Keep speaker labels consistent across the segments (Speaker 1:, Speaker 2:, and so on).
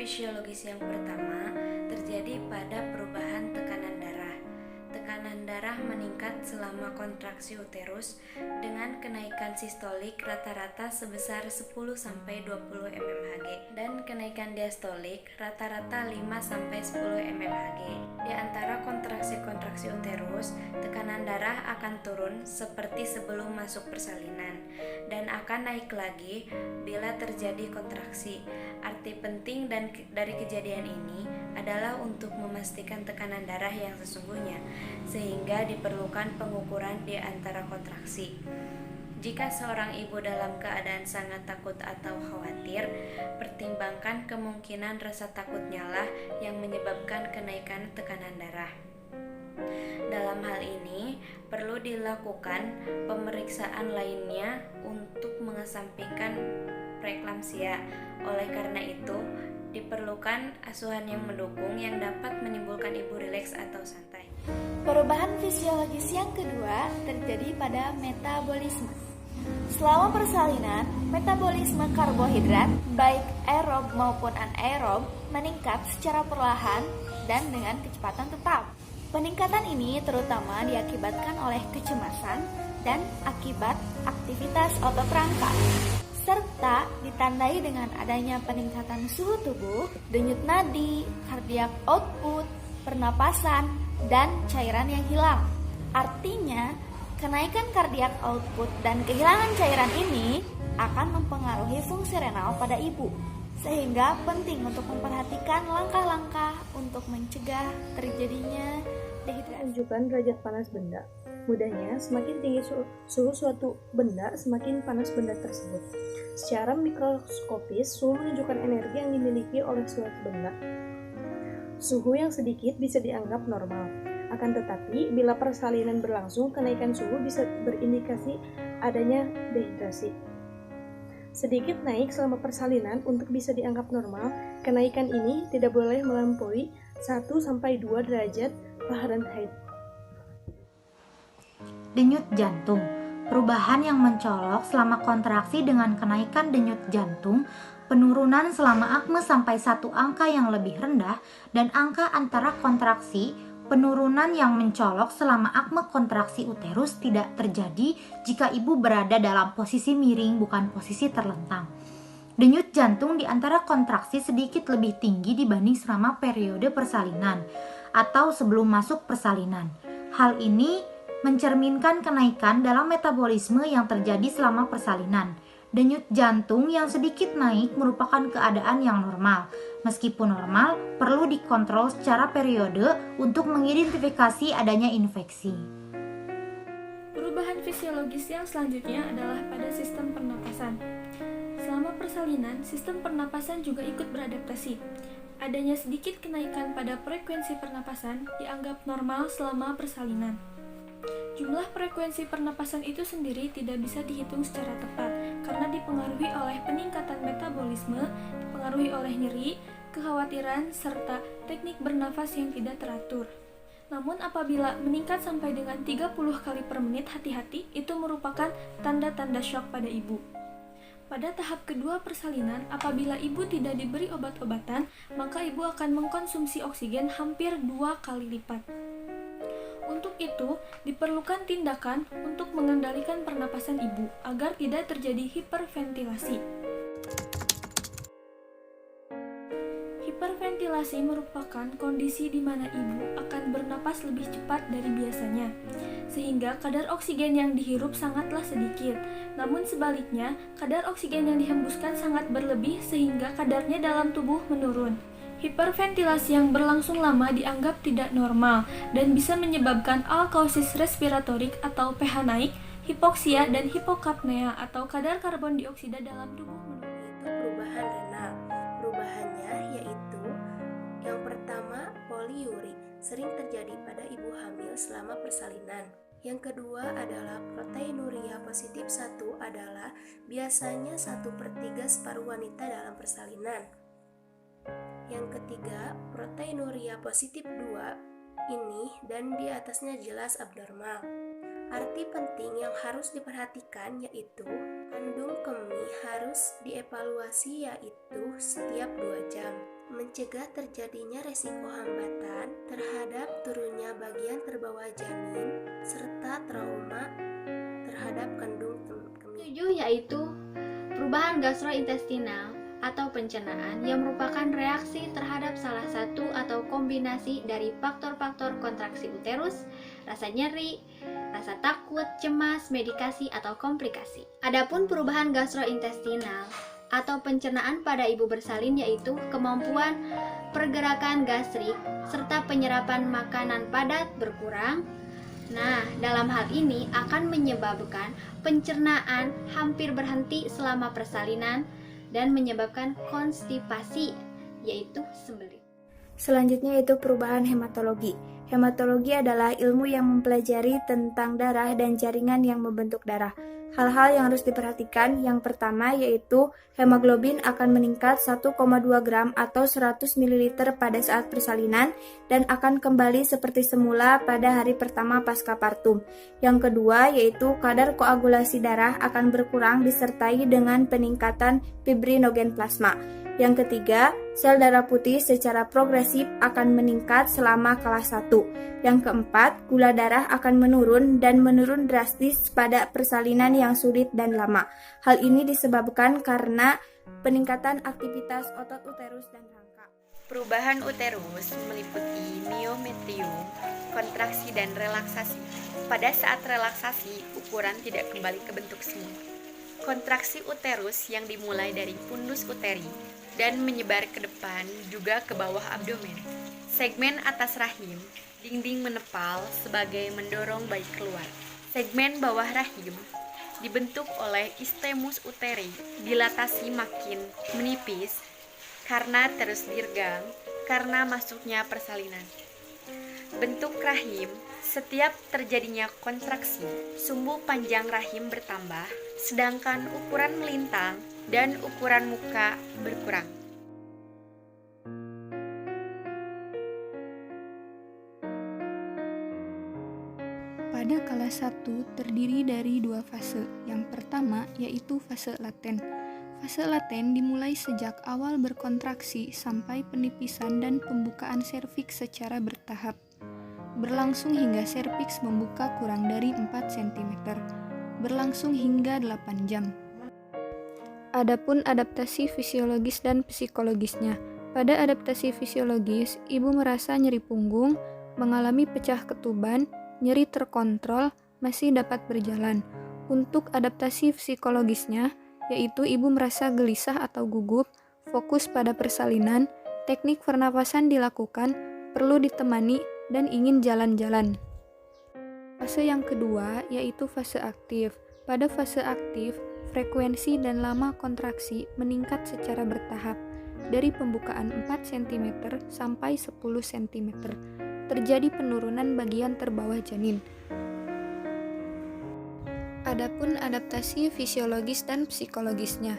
Speaker 1: fisiologis yang pertama terjadi pada perubahan tekanan darah. Tekanan darah meningkat selama kontraksi uterus dengan kenaikan sistolik rata-rata sebesar 10-20 mmHg dan kenaikan diastolik rata-rata 5-10 mmHg. Di antara kontraksi-kontraksi uterus, tekanan darah akan turun seperti sebelum masuk persalinan dan akan naik lagi bila terjadi kontraksi. Arti penting dari kejadian ini adalah untuk memastikan tekanan darah yang sesungguhnya, sehingga diperlukan pengukuran di antara kontraksi. Jika seorang ibu dalam keadaan sangat takut atau khawatir, pertimbangkan kemungkinan rasa takutnya lah yang menyebabkan kenaikan tekanan darah. Dalam hal ini, perlu dilakukan pemeriksaan lainnya untuk mengesampingkan preeklamsia. Oleh karena itu, diperlukan asuhan yang mendukung yang dapat menimbulkan ibu rileks atau santai.
Speaker 2: Perubahan fisiologis yang kedua terjadi pada metabolisme. Selama persalinan, metabolisme karbohidrat, baik aerob maupun anaerob, meningkat secara perlahan dan dengan kecepatan tetap. Peningkatan ini terutama diakibatkan oleh kecemasan dan akibat aktivitas otot rangka, serta ditandai dengan adanya peningkatan suhu tubuh, denyut nadi, cardiac output, pernapasan, dan cairan yang hilang. Artinya, kenaikan cardiac output dan kehilangan cairan ini akan mempengaruhi fungsi renal pada ibu, sehingga penting untuk memperhatikan langkah-langkah untuk mencegah terjadinya dehidrasi.
Speaker 3: Menunjukkan derajat panas benda. Mudahnya, semakin tinggi suhu suatu benda, semakin panas benda tersebut. Secara mikroskopis, suhu menunjukkan energi yang dimiliki oleh suatu benda. Suhu yang sedikit bisa dianggap normal. Akan tetapi, bila persalinan berlangsung, kenaikan suhu bisa berindikasi adanya dehidrasi. Sedikit naik selama persalinan untuk bisa dianggap normal, kenaikan ini tidak boleh melampaui 1-2 derajat Fahrenheit.
Speaker 4: Denyut jantung. Perubahan yang mencolok selama kontraksi dengan kenaikan denyut jantung, penurunan selama akme sampai satu angka yang lebih rendah, dan angka antara kontraksi, penurunan yang mencolok selama akme kontraksi uterus tidak terjadi jika ibu berada dalam posisi miring bukan posisi terlentang. Denyut jantung di antara kontraksi sedikit lebih tinggi dibanding selama periode persalinan atau sebelum masuk persalinan. Hal ini mencerminkan kenaikan dalam metabolisme yang terjadi selama persalinan. Denyut jantung yang sedikit naik merupakan keadaan yang normal. Meskipun normal, perlu dikontrol secara periode untuk mengidentifikasi adanya infeksi.
Speaker 5: Perubahan fisiologis yang selanjutnya adalah pada sistem pernapasan. Selama persalinan, sistem pernapasan juga ikut beradaptasi. Adanya sedikit kenaikan pada frekuensi pernapasan dianggap normal selama persalinan. Jumlah frekuensi pernapasan itu sendiri tidak bisa dihitung secara tepat karena dipengaruhi oleh peningkatan metabolisme, dipengaruhi oleh nyeri, kekhawatiran, serta teknik bernafas yang tidak teratur. Namun apabila meningkat sampai dengan 30 kali per menit, hati-hati, itu merupakan tanda-tanda syok pada ibu. Pada tahap kedua persalinan, apabila ibu tidak diberi obat-obatan, maka ibu akan mengkonsumsi oksigen hampir 2 kali lipat. Untuk itu, diperlukan tindakan untuk mengendalikan pernapasan ibu agar tidak terjadi hiperventilasi. Hiperventilasi merupakan kondisi di mana ibu akan bernapas lebih cepat dari biasanya, sehingga kadar oksigen yang dihirup sangatlah sedikit. Namun sebaliknya, kadar oksigen yang dihembuskan sangat berlebih sehingga kadarnya dalam tubuh menurun. Hiperventilasi yang berlangsung lama dianggap tidak normal dan bisa menyebabkan alkalosis respiratorik atau pH naik, hipoksia, dan hipokapnia atau kadar karbon dioksida dalam tubuh menurun.
Speaker 6: Itu perubahan renal. Perubahannya yaitu yang pertama, poliuri, sering terjadi pada ibu hamil selama persalinan. Yang kedua adalah proteinuria positif 1 adalah biasanya 1/3 separuh wanita dalam persalinan. Yang ketiga, proteinuria positif 2 ini dan di atasnya jelas abnormal. Arti penting yang harus diperhatikan yaitu kandung kemih harus dievaluasi yaitu setiap 2 jam. mencegah terjadinya resiko hambatan terhadap turunnya bagian terbawah janin, serta trauma terhadap kandung kemih.
Speaker 7: 7 yaitu perubahan gastrointestinal atau pencernaan yang merupakan reaksi terhadap salah satu atau kombinasi dari faktor-faktor kontraksi uterus, rasa nyeri, rasa takut, cemas, medikasi, atau komplikasi. Adapun perubahan gastrointestinal atau pencernaan pada ibu bersalin yaitu kemampuan pergerakan gastrik serta penyerapan makanan padat berkurang. Nah, dalam hal ini akan menyebabkan pencernaan hampir berhenti selama persalinan dan menyebabkan konstipasi, yaitu sembelit.
Speaker 8: Selanjutnya yaitu perubahan hematologi. Hematologi adalah ilmu yang mempelajari tentang darah dan jaringan yang membentuk darah. Hal-hal yang harus diperhatikan, yang pertama yaitu hemoglobin akan meningkat 1,2 gram atau 100 ml pada saat persalinan dan akan kembali seperti semula pada hari pertama pasca partum. Yang kedua yaitu kadar koagulasi darah akan berkurang disertai dengan peningkatan fibrinogen plasma. Yang ketiga, sel darah putih secara progresif akan meningkat selama kelas 1. Yang keempat, gula darah akan menurun dan menurun drastis pada persalinan yang sulit dan lama. Hal ini disebabkan karena peningkatan aktivitas otot uterus dan rangka.
Speaker 1: Perubahan uterus meliputi miometrium, kontraksi dan relaksasi. Pada saat relaksasi, ukuran tidak kembali ke bentuk semula. Kontraksi uterus yang dimulai dari fundus uteri dan menyebar ke depan juga ke bawah abdomen. Segmen atas rahim, dinding menepal sebagai mendorong bayi keluar. Segmen bawah rahim dibentuk oleh istemus uteri, dilatasi makin menipis karena terus dirgang karena masuknya persalinan. Bentuk rahim, setiap terjadinya kontraksi, sumbu panjang rahim bertambah, sedangkan ukuran melintang dan ukuran muka berkurang.
Speaker 9: Pada kelas 1 terdiri dari 2 fase. Yang pertama yaitu fase laten. Fase laten dimulai sejak awal berkontraksi sampai penipisan dan pembukaan serviks secara bertahap. Berlangsung hingga serviks membuka kurang dari 4 cm. Berlangsung hingga 8 jam. Adapun adaptasi fisiologis dan psikologisnya. Pada adaptasi fisiologis, ibu merasa nyeri punggung, mengalami pecah ketuban, nyeri terkontrol, masih dapat berjalan. Untuk adaptasi psikologisnya, yaitu ibu merasa gelisah atau gugup, fokus pada persalinan, teknik pernapasan dilakukan, perlu ditemani, dan ingin jalan-jalan. Fase yang kedua yaitu fase aktif. Pada fase aktif, frekuensi dan lama kontraksi meningkat secara bertahap dari pembukaan 4 cm sampai 10 cm. Terjadi penurunan bagian terbawah janin. Adapun adaptasi fisiologis dan psikologisnya.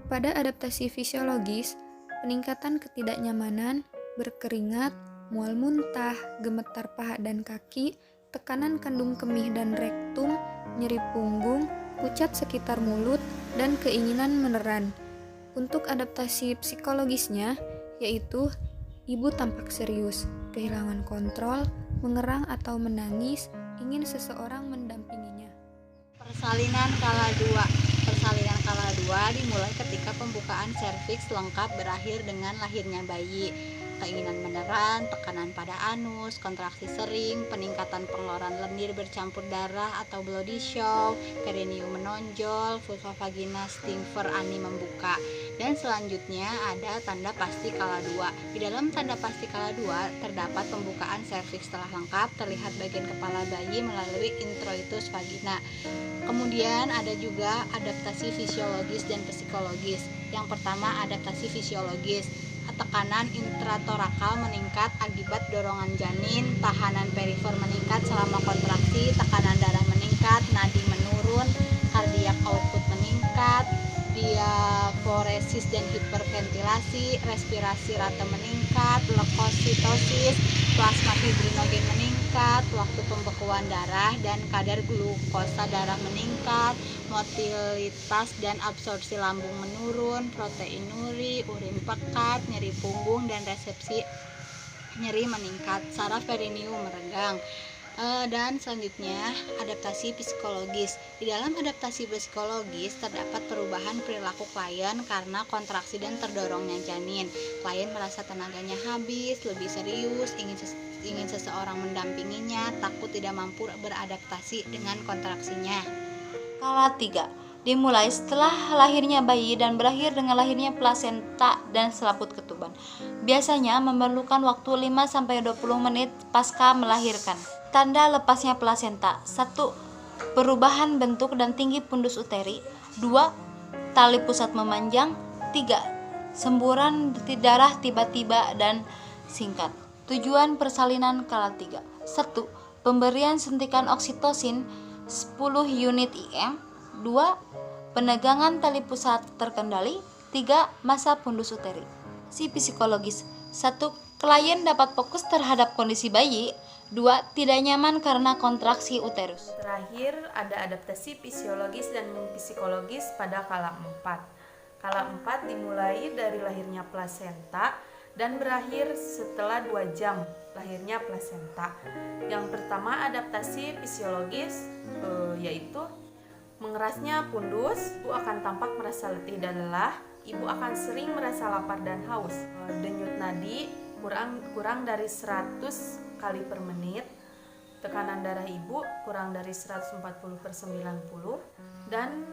Speaker 9: Pada adaptasi fisiologis, peningkatan ketidaknyamanan, berkeringat, mual muntah, gemetar paha dan kaki, tekanan kandung kemih dan rektum, nyeri punggung, pucat sekitar mulut, dan keinginan meneran. Untuk adaptasi psikologisnya, yaitu ibu tampak serius, kehilangan kontrol, mengerang atau menangis, ingin seseorang mendampinginya.
Speaker 10: Persalinan kala 2. Persalinan kala 2 dimulai ketika pembukaan serviks lengkap berakhir dengan lahirnya bayi. Keinginan meneran, tekanan pada anus, kontraksi sering, peningkatan pengeluaran lendir bercampur darah atau bloody show, perineum menonjol, vulva vagina stinger ani membuka. Dan selanjutnya ada tanda pasti kala 2. Di dalam tanda pasti kala 2 terdapat pembukaan serviks telah lengkap, terlihat bagian kepala bayi melalui introitus vagina. Kemudian ada juga adaptasi fisiologis dan psikologis. Yang pertama adaptasi fisiologis. Tekanan intratorakal meningkat akibat dorongan janin, tahanan perifer meningkat selama kontraksi, tekanan darah meningkat, nadi menurun, kardiak output meningkat, diaforesis dan hiperventilasi, respirasi rata meningkat, leukositosis, plasma fibrinogen meningkat, waktu pembekuan darah dan kadar glukosa darah meningkat, motilitas dan absorpsi lambung menurun, proteinuri, urin pekat, nyeri punggung dan resepsi nyeri meningkat, saraf perineum meregang. Dan selanjutnya adaptasi psikologis. Di dalam adaptasi psikologis terdapat perubahan perilaku klien karena kontraksi dan terdorongnya janin. Klien merasa tenaganya habis, lebih serius, ingin seseorang mendampinginya, takut tidak mampu beradaptasi dengan kontraksinya.
Speaker 11: Skala 3 dimulai setelah lahirnya bayi dan berakhir dengan lahirnya plasenta dan selaput ketuban. Biasanya memerlukan waktu 5-20 menit pasca melahirkan. Tanda lepasnya plasenta: 1. Perubahan bentuk dan tinggi fundus uteri. 2. Tali pusat memanjang. 3. Semburan darah tiba-tiba dan singkat. Tujuan persalinan skala 3: 1. Pemberian suntikan oksitosin 10 unit IM. 2. Penegangan tali pusat terkendali. 3. Massa fundus uteri. Si psikologis: 1. Klien dapat fokus terhadap kondisi bayi. 2. Tidak nyaman karena kontraksi uterus.
Speaker 12: Terakhir, ada adaptasi fisiologis dan psikologis pada skala 4. Skala 4 dimulai dari lahirnya plasenta dan berakhir setelah 2 jam lahirnya plasenta. Yang pertama, adaptasi fisiologis yaitu mengerasnya fundus, ibu akan tampak merasa letih dan lelah, ibu akan sering merasa lapar dan haus. Denyut nadi kurang dari 100 kali per menit, tekanan darah ibu kurang dari 140/90, dan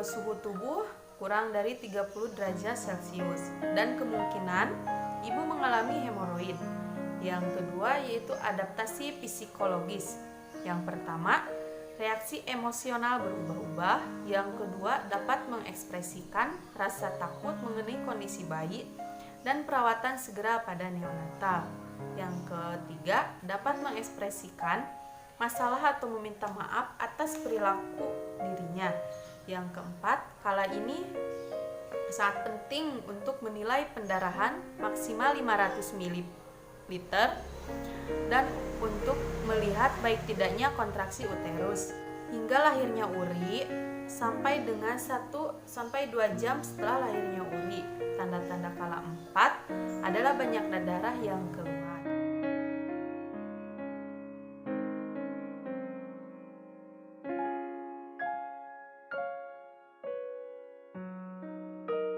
Speaker 12: suhu tubuh kurang dari 30 derajat Celcius, dan kemungkinan ibu mengalami hemoroid. Yang kedua yaitu adaptasi psikologis. Yang pertama, reaksi emosional berubah-ubah. Yang kedua, dapat mengekspresikan rasa takut mengenai kondisi bayi dan perawatan segera pada neonatal. Yang ketiga, dapat mengekspresikan masalah atau meminta maaf atas perilaku dirinya. Yang keempat, kala ini sangat penting untuk menilai pendarahan maksimal 500 ml dan untuk melihat baik tidaknya kontraksi uterus hingga lahirnya uri sampai dengan 1-2 jam setelah lahirnya uri. Tanda-tanda skala 4 adalah banyaknya darah yang